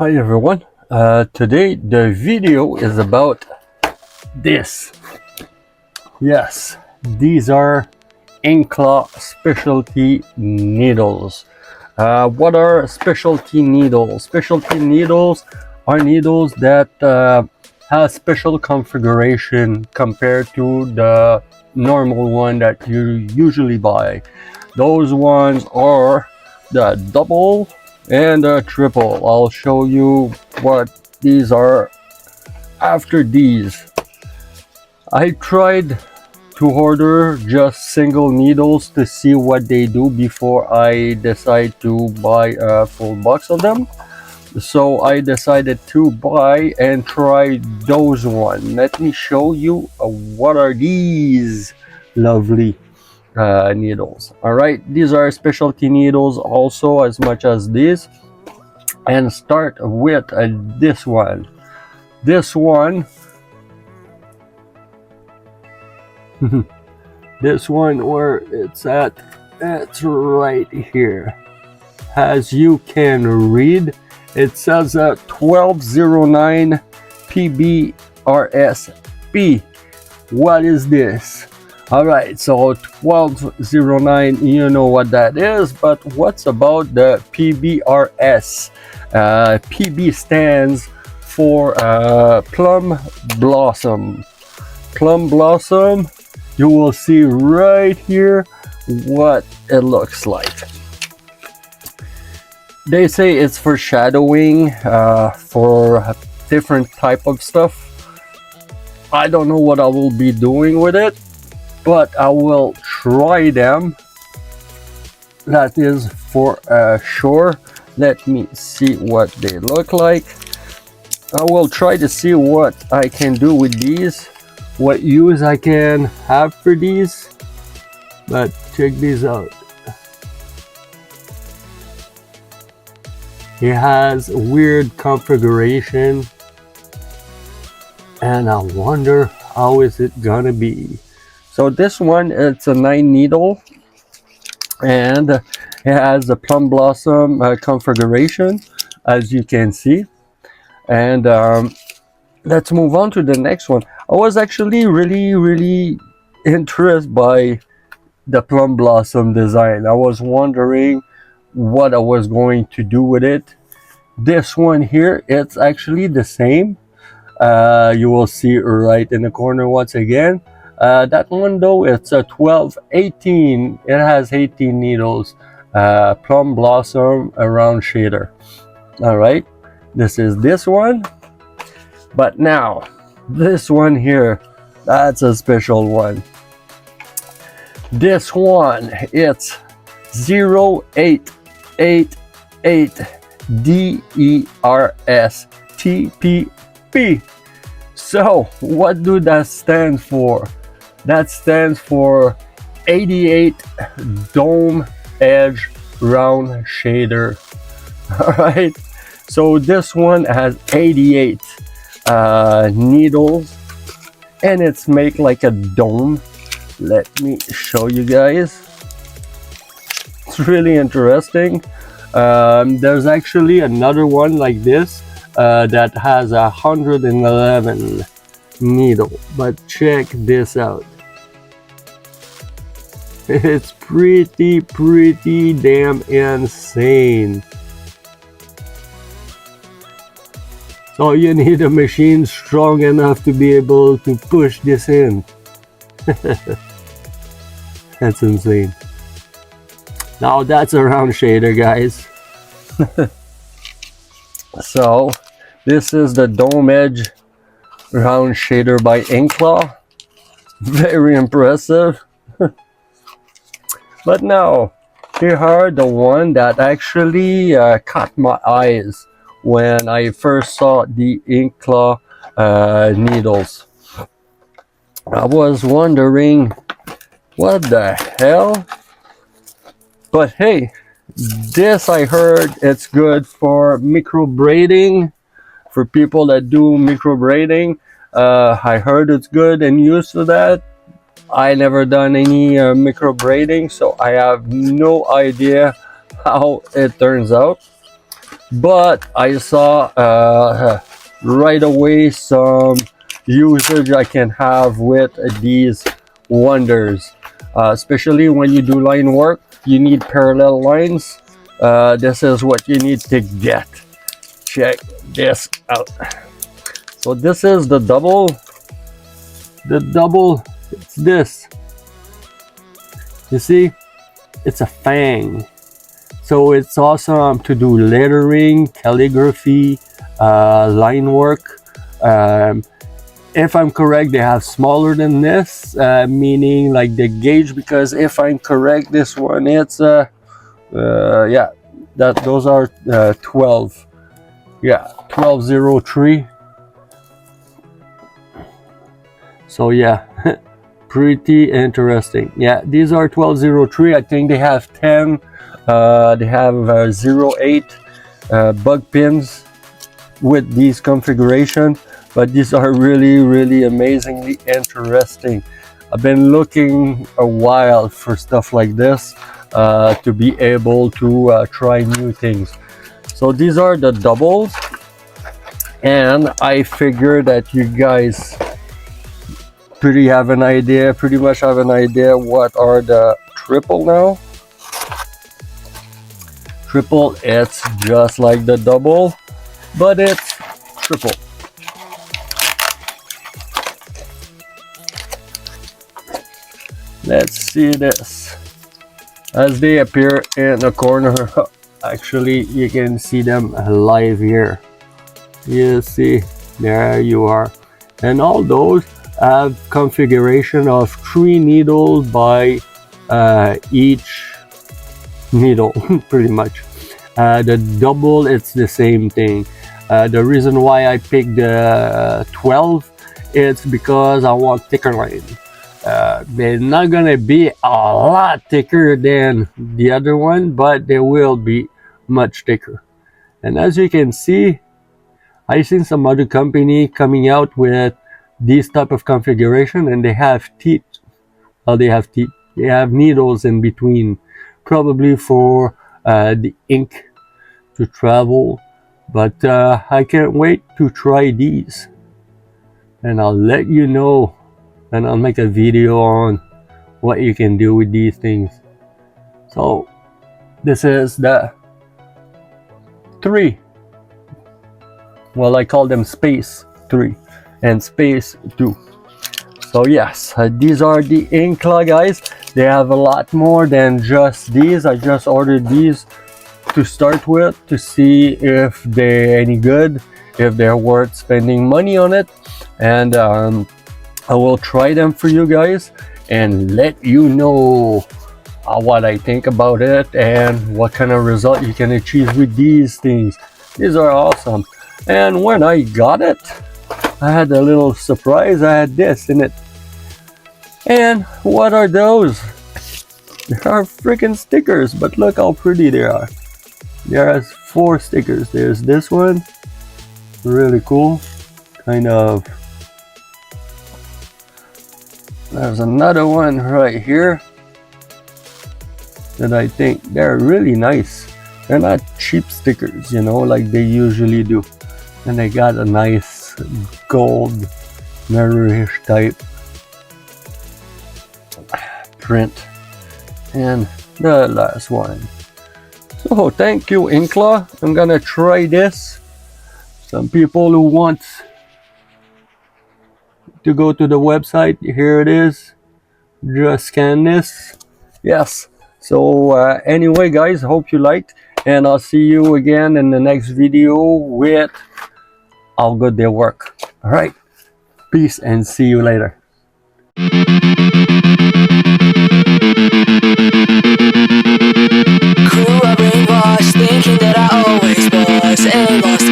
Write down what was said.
Hi everyone, today the video is about this. Yes, these are Inkclaw specialty needles. What are specialty needles? Specialty needles are needles that have special configuration compared to the normal one that you usually buy. Those ones are the double and a triple. I'll show you what these are after these. I tried to order just single needles to see what they do before I decide to buy a full box of them. So I decided to buy and try those one. Let me show you what are these lovely needles. All right, these are specialty needles also as much as this, and start with this one. This one this one where it's at, it's right here. As you can read, it says 1209 PBRSP. What is this? Alright, so 1209, you know what that is, but what's about the PBRS? PB stands for plum blossom. Plum blossom, you will see right here what it looks like. They say it's for shadowing, for different type of stuff. I don't know what I will be doing with it, but I will try them. That is for sure. Let me see what they look like. I will try to see what I can do with these, what use I can have for these. But check these out. It has a weird configuration, and I wonder how is it gonna be. So this one, it's a 9 needle, and it has a plum blossom configuration, as you can see. And let's move on to the next one. I was actually really interested by the plum blossom design. I was wondering what I was going to do with it. This one here, it's actually the same. You will see right in the corner once again. That one though, it's a 1218. It has 18 needles. Plum blossom around shader. All right, this is this one. But now this one here, that's a special one. This one, it's 0888 DERSTPP. So what do that stand for? That stands for 88 dome edge round shader. All right, so this one has 88 needles, and it's made like a dome. Let me show you guys. It's really interesting. There's actually another one like this that has 111 needle, but check this out. It's pretty damn insane. So you need a machine strong enough to be able to push this in. That's insane. Now that's a round shader, guys. So this is the dome edge round shader by Inkclaw. Very impressive. But now here are the one that actually caught my eyes when I first saw the Inkclaw needles. I was wondering what the hell, but hey, this I heard it's good for microblading, for people that do microblading. I heard it's good and used to that. I never done any microblading, so I have no idea how it turns out. but I saw right away some usage I can have with these wonders, especially when you do line work. You need parallel lines. This is what you need to get. Check this out. So this is the double. The double, it's this. You see, it's a fang. So it's awesome to do lettering, calligraphy, line work. If I'm correct, they have smaller than this, meaning like the gauge, because if I'm correct, this one, it's yeah, those are 12. Yeah, 1203. So yeah, pretty interesting. Yeah, these are 1203. I think they have 10. They have 08 bug pins with these configuration, but these are really amazingly interesting. I've been looking a while for stuff like this to be able to try new things. So these are the doubles, and I figure that you guys pretty much have an idea what are the triple now. Triple, it's just like the double, but it's triple. Let's see this. As they appear in the corner, actually you can see them live here. You see, there you are. And all those have configuration of 3 needles by each needle, pretty much. The double, it's the same thing. The reason why I picked the 12, it's because I want thicker line. They're not gonna be a lot thicker than the other one, but they will be much thicker. And as you can see, I've seen some other company coming out with this type of configuration, and they have teeth. Well, they have teeth. They have needles in between, probably for the ink to travel. But I can't wait to try these, and I'll let you know, and I'll make a video on what you can do with these things. So this is the 3. Well, I call them space 3 and space 2. So yes, these are the Inkclaw, guys. They have a lot more than just these. I just ordered these to start with, to see if they're any good, if they're worth spending money on it, and I will try them for you guys and let you know what I think about it and what kind of result you can achieve with these things. These are awesome. And when I got it, I had a little surprise. I had this in it. And what are those? They are freaking stickers, but look how pretty they are. There are 4 stickers. There's this one, really cool, kind of. There's another one right here that I think they're really nice. They're not cheap stickers, you know, like they usually do. And they got a nice gold mirrorish type print. And the last one. So thank you, Inkclaw. I'm gonna try this. Some people who want to go to the website, here it is. Just scan this. Yes. So anyway, guys, hope you liked, and I'll see you again in the next video with how good they work. All right, peace, and see you later. Grew up brainwashed, thinking that I always was, and lost